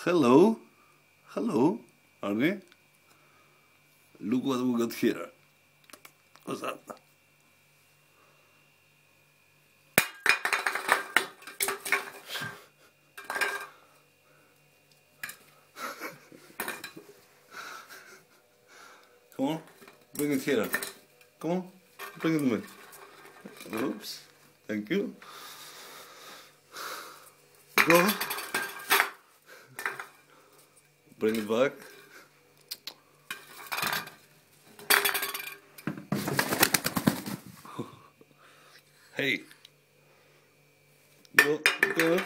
Hello. Hello, Arnie. Look what we got here. What's that? Come on, bring it here. Come on, bring it to me. Oops, thank you. Go. Bring it back. Hey. Go, go.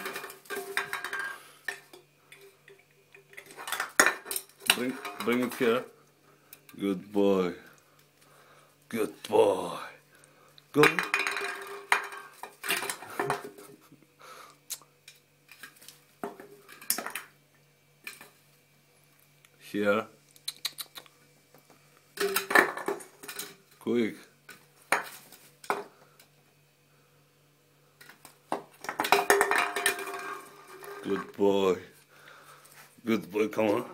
Bring it here. Good boy. Good boy. Go. Here. Quick. Good boy. Good boy, come on.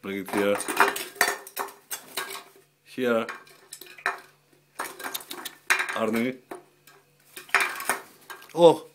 Bring it here. Here. Arnie. Oh!